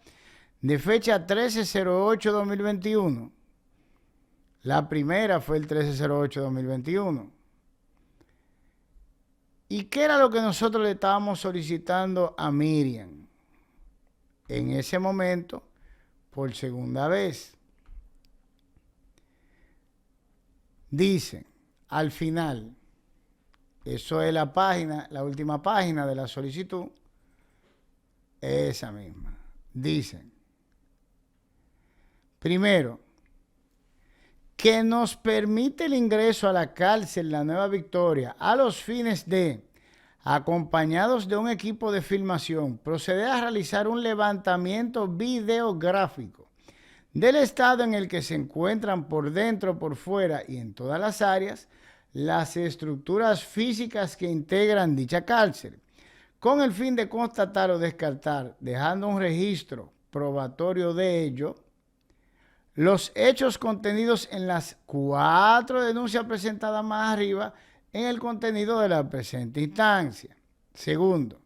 de fecha 13/08/2021. La primera fue el 13/08/2021. ¿Y qué era lo que nosotros le estábamos solicitando a Miriam? En ese momento, por segunda vez. Dice, al final, eso es la página, la última página de la solicitud, esa misma. Dicen, primero, que nos permite el ingreso a la cárcel La Nueva Victoria a los fines de, acompañados de un equipo de filmación, proceder a realizar un levantamiento videográfico del estado en el que se encuentran por dentro, por fuera y en todas las áreas las estructuras físicas que integran dicha cárcel, con el fin de constatar o descartar, dejando un registro probatorio de ello, los hechos contenidos en las 4 denuncias presentadas más arriba en el contenido de la presente instancia. Segundo,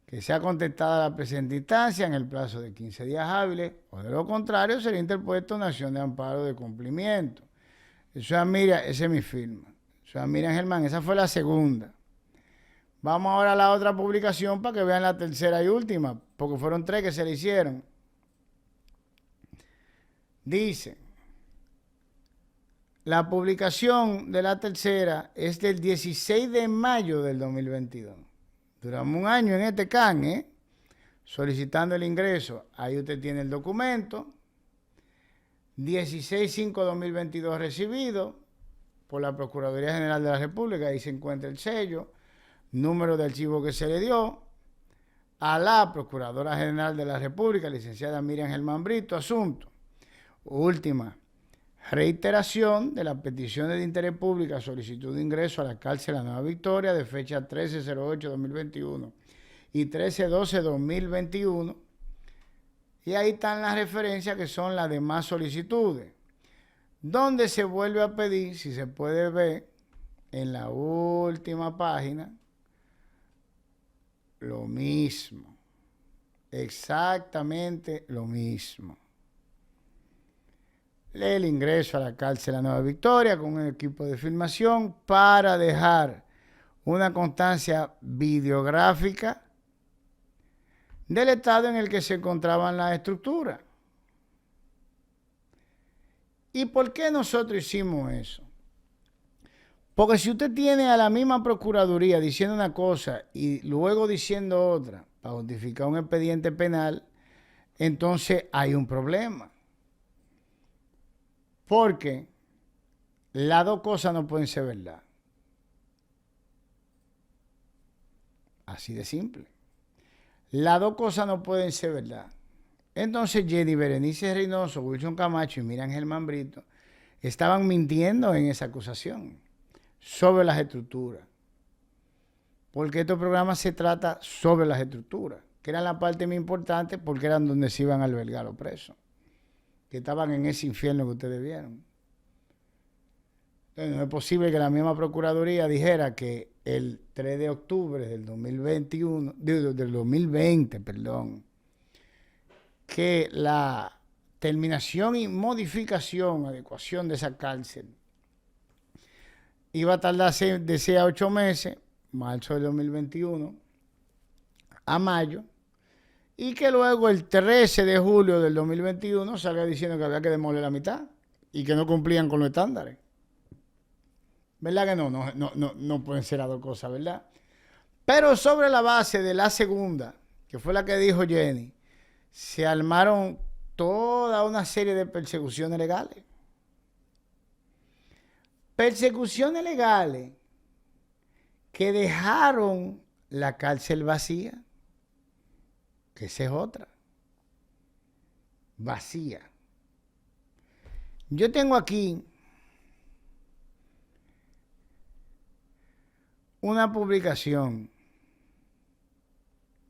que sea contestada la presente instancia en el plazo de 15 días hábiles, o de lo contrario sería interpuesta una acción de amparo de cumplimiento. Eso es Miriam, esa es mi firma. Eso es Miriam Germán, esa fue la segunda. Vamos ahora a la otra publicación para que vean la tercera y última, porque fueron 3 que se le hicieron. Dice, la publicación de la tercera es del 16 de mayo del 2022. Duramos un año en este can, solicitando el ingreso. Ahí usted tiene el documento. 16/5/2022 recibido por la Procuraduría General de la República. Ahí se encuentra el sello, número de archivo que se le dio. A la Procuradora General de la República, licenciada Miriam Germán Brito, asunto. Última, reiteración de las peticiones de interés público, solicitud de ingreso a la cárcel La Nueva Victoria de fecha 13/08/2021 y 13/12/2021. Y ahí están las referencias que son las demás solicitudes, donde se vuelve a pedir, si se puede ver en la última página, lo mismo, exactamente lo mismo. El ingreso a la cárcel La Nueva Victoria con un equipo de filmación para dejar una constancia videográfica del estado en el que se encontraban las estructuras. ¿Y por qué nosotros hicimos eso? Porque si usted tiene a la misma Procuraduría diciendo una cosa y luego diciendo otra para justificar un expediente penal, entonces hay un problema. Porque las dos cosas no pueden ser verdad. Así de simple. Las dos cosas no pueden ser verdad. Entonces Jenny Berenice Reynoso, Wilson Camacho y Miriam Germán Brito estaban mintiendo en esa acusación sobre las estructuras. Porque este programa se trata sobre las estructuras, que eran la parte más importante porque eran donde se iban a albergar los presos, que estaban en ese infierno que ustedes vieron. Entonces, no es posible que la misma Procuraduría dijera que el 3 de octubre del 2021, del 2020, perdón, que la terminación y modificación, adecuación de esa cárcel iba a tardar de 6 a 8 meses, marzo del 2021 a mayo, y que luego el 13 de julio del 2021 salga diciendo que había que demoler la mitad y que no cumplían con los estándares. ¿Verdad que no pueden ser las dos cosas, verdad? Pero sobre la base de la segunda, que fue la que dijo Jenny, se armaron toda una serie de persecuciones legales. Persecuciones legales que dejaron la cárcel vacía, que esa es otra, vacía. Yo tengo aquí una publicación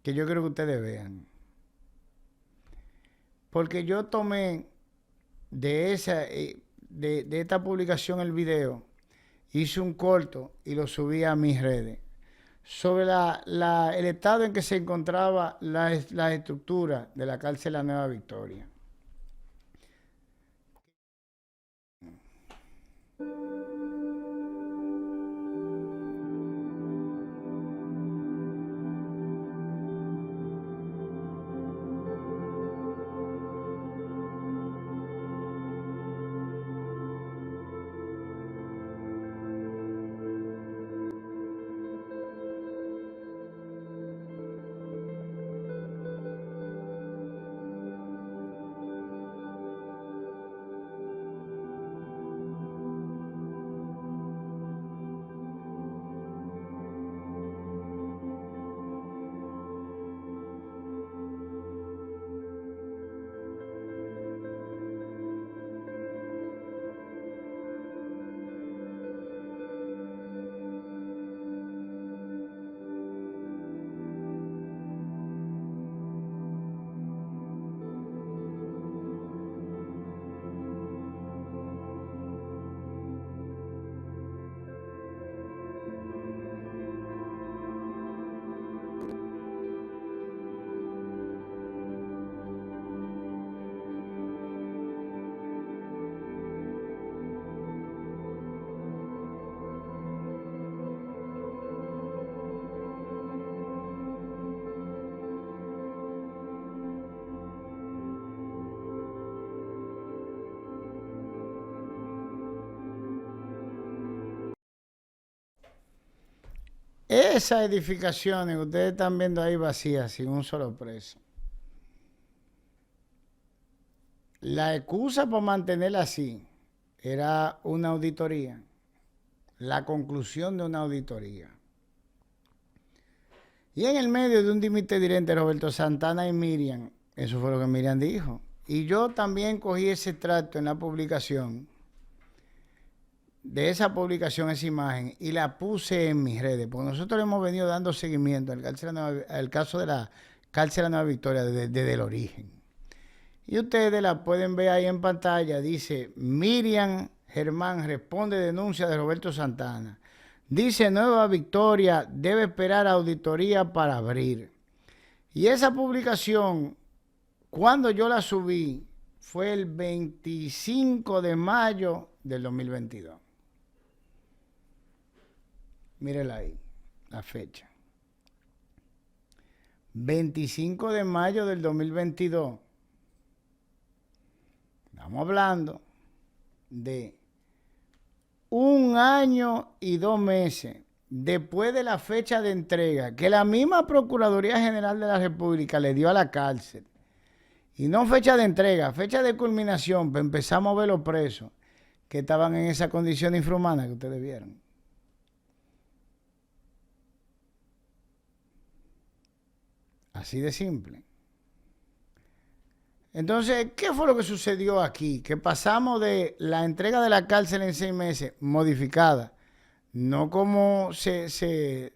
que yo quiero que ustedes vean. porque yo tomé de esta publicación el video, hice un corto y lo subí a mis redes sobre el estado en que se encontraba la estructura de la cárcel La Nueva Victoria. Esas edificaciones que ustedes están viendo ahí vacías, sin un solo preso. La excusa para mantenerla así era una auditoría, la conclusión de una auditoría. Y en el medio de un dimite dirente, Roberto Santana y Miriam, eso fue lo que Miriam dijo. Y yo también cogí ese extracto en la publicación, de esa publicación, esa imagen, y la puse en mis redes, porque nosotros hemos venido dando seguimiento al caso de la cárcel La Nueva Victoria desde el origen. Y ustedes la pueden ver ahí en pantalla, dice Miriam Germán responde denuncia de Roberto Santana. Dice Nueva Victoria debe esperar auditoría para abrir. Y esa publicación, cuando yo la subí, fue el 25 de mayo del 2022. Mírela ahí, la fecha. 25 de mayo del 2022. Estamos hablando de 1 año y 2 meses después de la fecha de entrega que la misma Procuraduría General de la República le dio a la cárcel. Y no fecha de entrega, fecha de culminación, pues empezamos a ver los presos que estaban en esa condición infrahumana que ustedes vieron. Así de simple. Entonces, ¿qué fue lo que sucedió aquí? Que pasamos de la entrega de la cárcel en 6 meses, modificada, no como se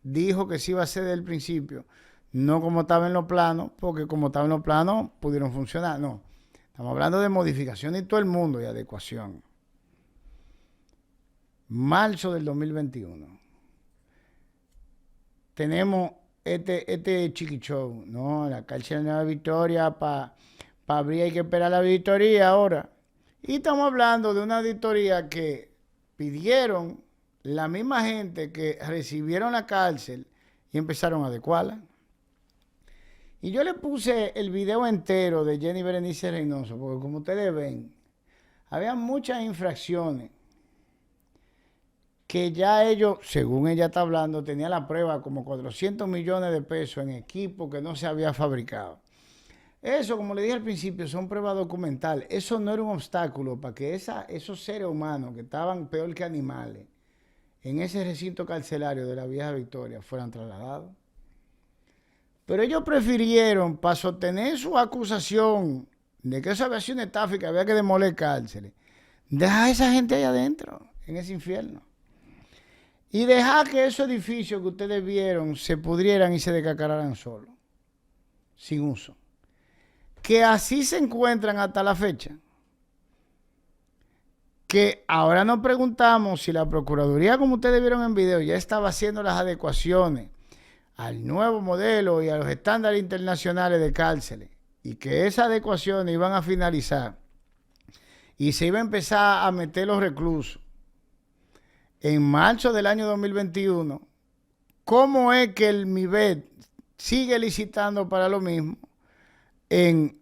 dijo que se iba a hacer desde el principio, no como estaba en los planos, porque como estaba en los planos pudieron funcionar, no. Estamos hablando de modificación y todo el mundo y adecuación. Marzo del 2021. Tenemos este chiquichou, ¿no? La cárcel de Nueva Victoria, para abrir hay que esperar la auditoría ahora. Y estamos hablando de una auditoría que pidieron la misma gente que recibieron la cárcel y empezaron a adecuarla. Y yo le puse el video entero de Jenny Berenice Reynoso, porque como ustedes ven, había muchas infracciones que ya ellos, según ella está hablando, tenía la prueba como 400 millones de pesos en equipo que no se había fabricado. Eso, como le dije al principio, son pruebas documentales. Eso no era un obstáculo para que esos seres humanos que estaban peor que animales en ese recinto carcelario de la Vieja Victoria fueran trasladados. Pero ellos prefirieron, para sostener su acusación de que eso había sido una estafa y que había que demoler cárceles, dejar a esa gente ahí adentro, en ese infierno. Y dejar que esos edificios que ustedes vieron se pudrieran y se descacararan solos, sin uso. que así se encuentran hasta la fecha. Que ahora nos preguntamos si la Procuraduría, como ustedes vieron en video, ya estaba haciendo las adecuaciones al nuevo modelo y a los estándares internacionales de cárceles, y que esas adecuaciones iban a finalizar y se iba a empezar a meter los reclusos en marzo del año 2021. ¿Cómo es que el MIBET sigue licitando para lo mismo en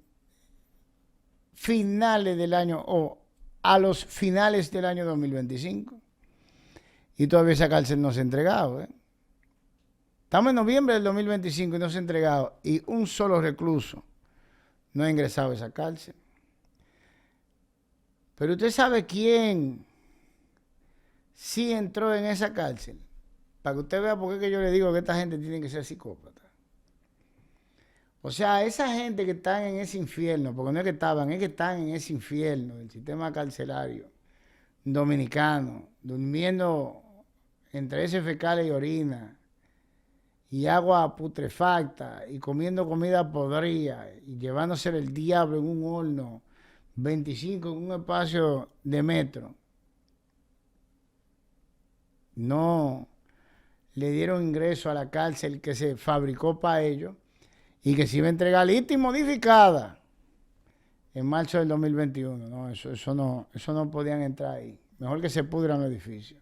finales del año o a los finales del año 2025? Y todavía esa cárcel no se ha entregado, ¿eh? Estamos en noviembre del 2025 y no se ha entregado. Y un solo recluso no ha ingresado a esa cárcel. Pero usted sabe quién sí entró en esa cárcel. Para que usted vea por qué yo le digo que esta gente tiene que ser psicópata. O sea, esa gente que está en ese infierno, porque no es que estaban, es que están en ese infierno del sistema carcelario dominicano, durmiendo entre heces fecales y orina, y agua putrefacta, y comiendo comida podrida, y llevándose el diablo en un horno 25 en un espacio de metro. No le dieron ingreso a la cárcel que se fabricó para ellos y que se iba a entregar lista y modificada en marzo del 2021. No, eso no podían entrar ahí. Mejor que se pudran los edificios.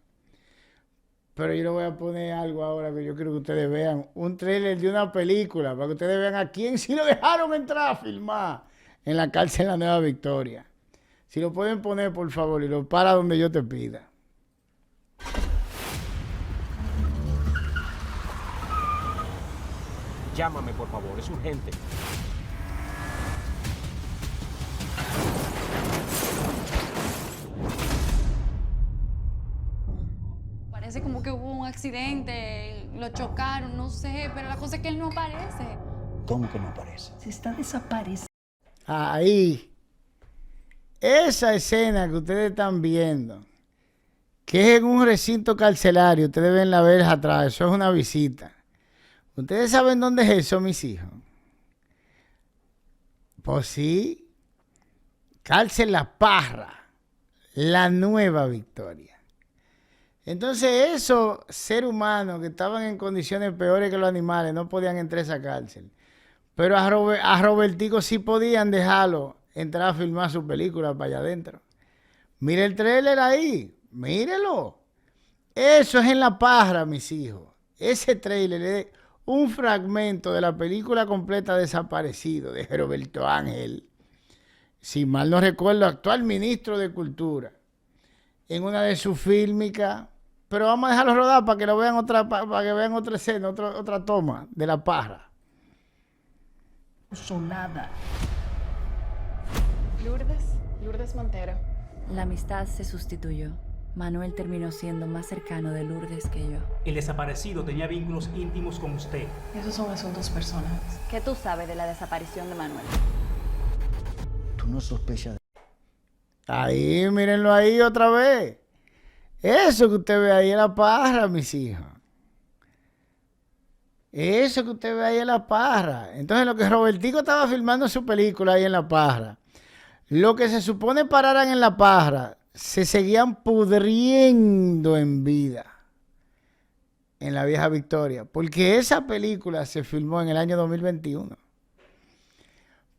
Pero yo le voy a poner algo ahora que yo quiero que ustedes vean. Un trailer de una película para que ustedes vean a quién sí lo dejaron entrar a filmar en la cárcel La Nueva Victoria. Si lo pueden poner, por favor, y lo para donde yo te pida. Llámame, por favor, es urgente. Parece como que hubo un accidente, lo chocaron, no sé, pero la cosa es que él no aparece. ¿Cómo que no aparece? Se está desapareciendo. Ahí. Esa escena que ustedes están viendo, que es en un recinto carcelario, ustedes ven la verja atrás, eso es una visita. ¿Ustedes saben dónde es eso, mis hijos? Pues sí, cárcel La Parra, La Nueva Victoria. Entonces esos seres humanos que estaban en condiciones peores que los animales no podían entrar a esa cárcel. Pero a Robertico sí podían dejarlo entrar a filmar su película para allá adentro. Mire el trailer ahí, mírelo. Eso es en La Parra, mis hijos. Ese trailer es un fragmento de la película completa Desaparecido de Roberto Ángel, si mal no recuerdo, actual ministro de Cultura, en una de sus fílmicas. Pero vamos a dejarlo rodar para que lo vean para que vean otra escena, otra toma de La Parra. Sonada. Lourdes Montero. La amistad se sustituyó. Manuel terminó siendo más cercano de Lourdes que yo. El desaparecido tenía vínculos íntimos con usted. Esos son asuntos personales. ¿Qué tú sabes de la desaparición de Manuel? Tú no sospechas de... Ahí, mírenlo ahí otra vez. Eso que usted ve ahí en La Parra, mis hijos. Eso que usted ve ahí en La Parra. Entonces, lo que Robertico estaba filmando su película ahí en La Parra, lo que se supone pararan en La Parra, se seguían pudriendo en vida en la Vieja Victoria, porque esa película se filmó en el año 2021.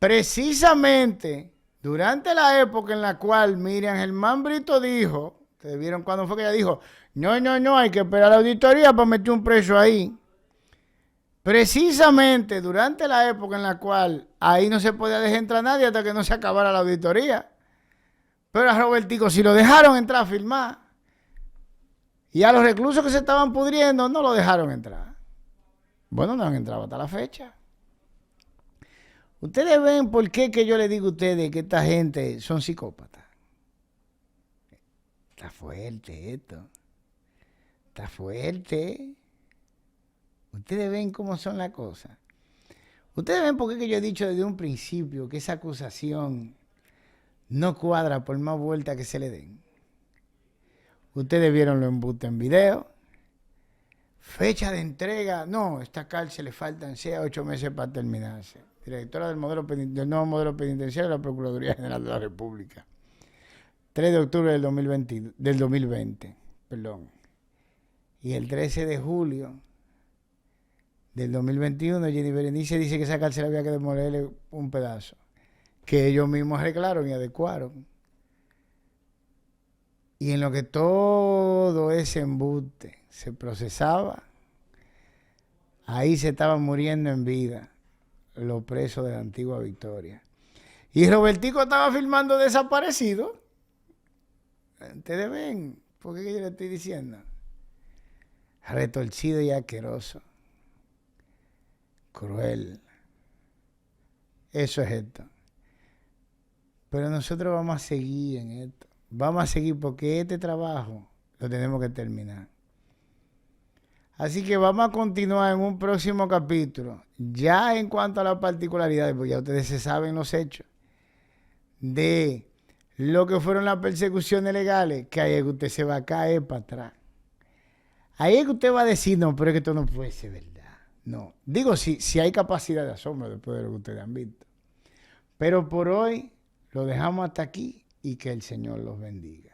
Precisamente durante la época en la cual Miriam Germán Brito dijo, ¿ustedes vieron cuándo fue que ella dijo? No, hay que esperar a la auditoría para meter un preso ahí. Precisamente durante la época en la cual ahí no se podía dejar entrar a nadie hasta que no se acabara la auditoría. Pero a Robertico si lo dejaron entrar a filmar. Y a los reclusos que se estaban pudriendo no lo dejaron entrar. Bueno, no han entrado hasta la fecha. Ustedes ven por qué que yo les digo a ustedes que esta gente son psicópatas. Está fuerte esto. Está fuerte. Ustedes ven cómo son las cosas. Ustedes ven por qué que yo he dicho desde un principio que esa acusación no cuadra por más vueltas que se le den. Ustedes vieron lo embute en video. Fecha de entrega. No, esta cárcel le faltan 6 a 8 meses para terminarse. directora del nuevo modelo penitenciario de la Procuraduría General de la República. 3 de octubre del 2020, perdón. Y el 13 de julio del 2021, Jenny Berenice dice que esa cárcel había que demolerle un pedazo, que ellos mismos arreglaron y adecuaron. Y en lo que todo ese embuste se procesaba, ahí se estaban muriendo en vida los presos de la antigua Victoria. Y Robertico estaba filmando desaparecido. Ustedes ven, ¿por qué yo le estoy diciendo? Retorcido y asqueroso. Cruel. Eso es esto. Pero nosotros vamos a seguir en esto. Vamos a seguir porque este trabajo lo tenemos que terminar. Así que vamos a continuar en un próximo capítulo. Ya en cuanto a las particularidades, pues ya ustedes se saben los hechos de lo que fueron las persecuciones legales, que ahí es que usted se va a caer para atrás. Ahí es que usted va a decir, no, pero es que esto no puede ser verdad. No. Digo, si hay capacidad de asombro después de lo que ustedes han visto. Pero por hoy lo dejamos hasta aquí y que el Señor los bendiga.